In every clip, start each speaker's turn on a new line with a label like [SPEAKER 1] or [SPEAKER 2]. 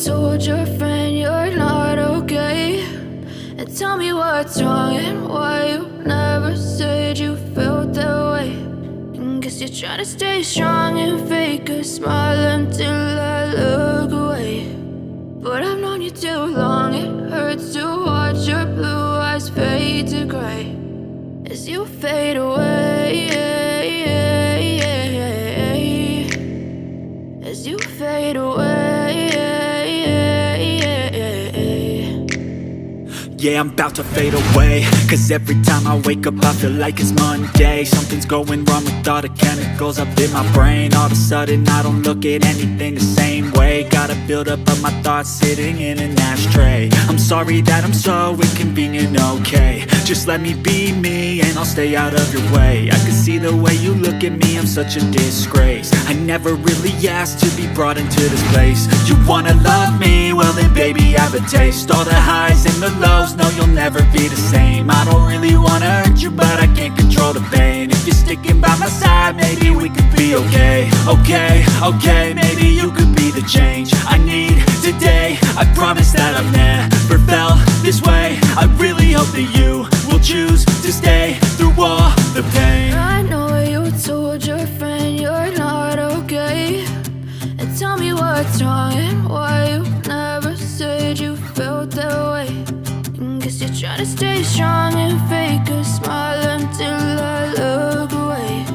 [SPEAKER 1] told your friend you're not okay, and tell me what's wrong and why you never said you felt that way. And guess you're trying to stay strong and fake a smile until I look away. But I've known you too long, it hurts to watch your blue eyes fade to gray as you fade away, as you fade away.
[SPEAKER 2] Yeah, I'm about to fade away, cause every time I wake up I feel like it's Monday. Something's going wrong with all the chemicals up in my brain. All of a sudden I don't look at anything the same way. Got a buildup of my thoughts sitting in an ashtray. I'm sorry that I'm so inconvenient, okay. Just let me be me and I'll stay out of your way. I can see the way you look at me, I'm such a disgrace. I never really asked to be brought into this place. You wanna love me? Well then baby I have a taste. All the highs and the lows, no you'll never be the same. I don't really wanna hurt you but I can't control the pain. If you're sticking by my side maybe we could be okay. Okay, maybe you could be the change I need today. I promise that I've never felt this way. I really hope that you will choose to stay through all the pain.
[SPEAKER 1] I know you told your friend you're not okay, and tell me what's wrong and why you never said you felt that way. And guess you're trying to stay strong and fake a smile until I look away.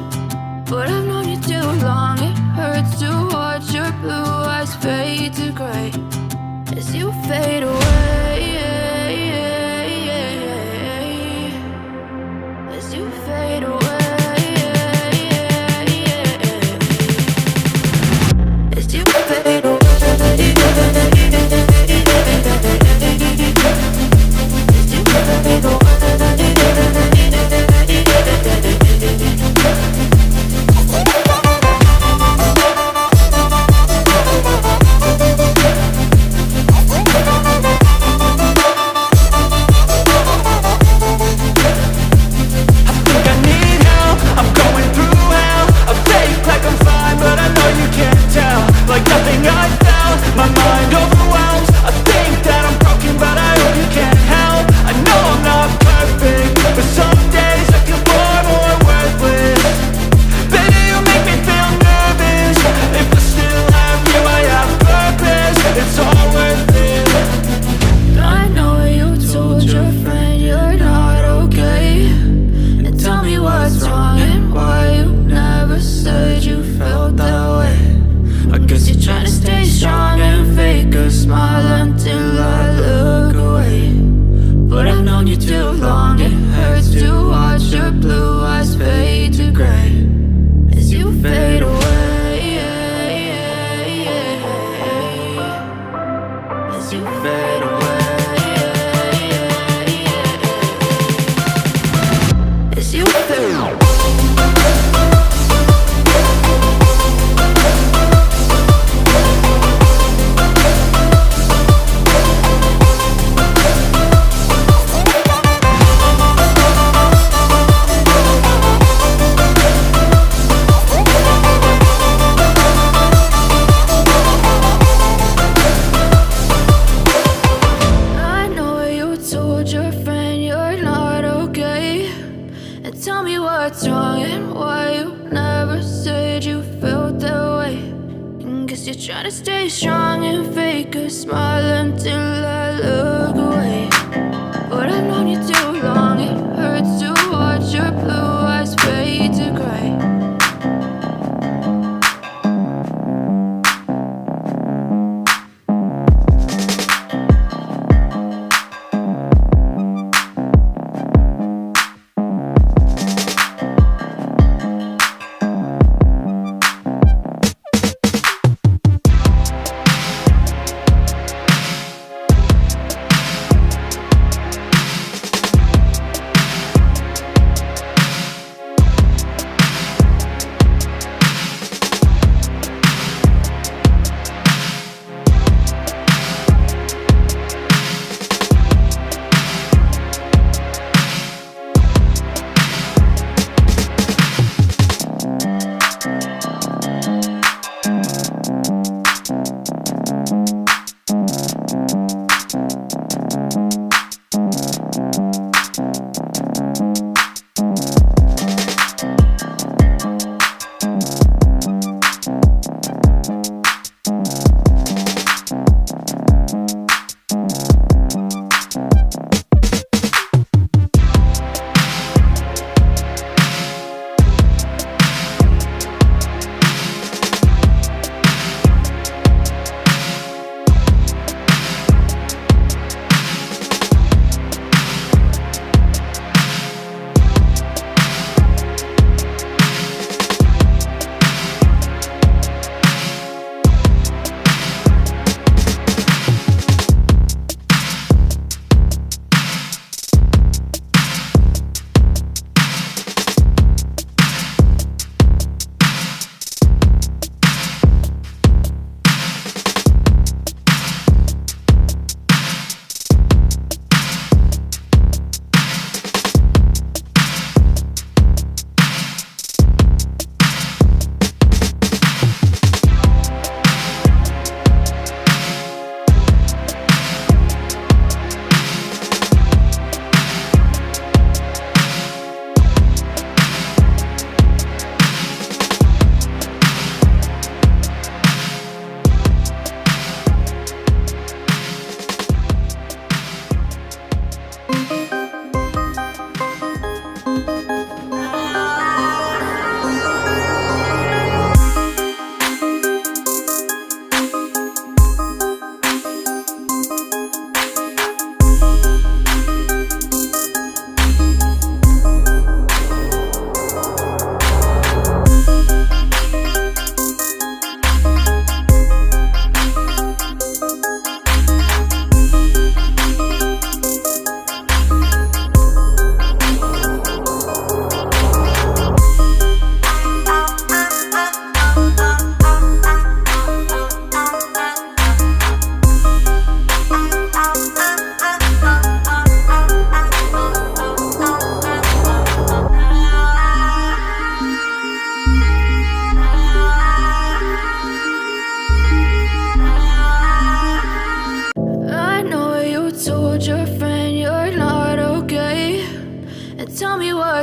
[SPEAKER 1] But I've known you too long, it hurts to watch your blue eyes fade to gray as you fade away, as you fade away, as you fade away. Try to stay strong and fake a smile until I look away. But I've known you too long, it hurts to watch your blue eyes fade to gray.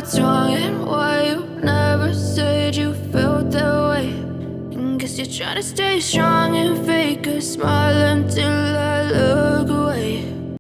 [SPEAKER 1] what's wrong and why you never said you felt that way. And guess you're trying to stay strong and fake a smile until I look away.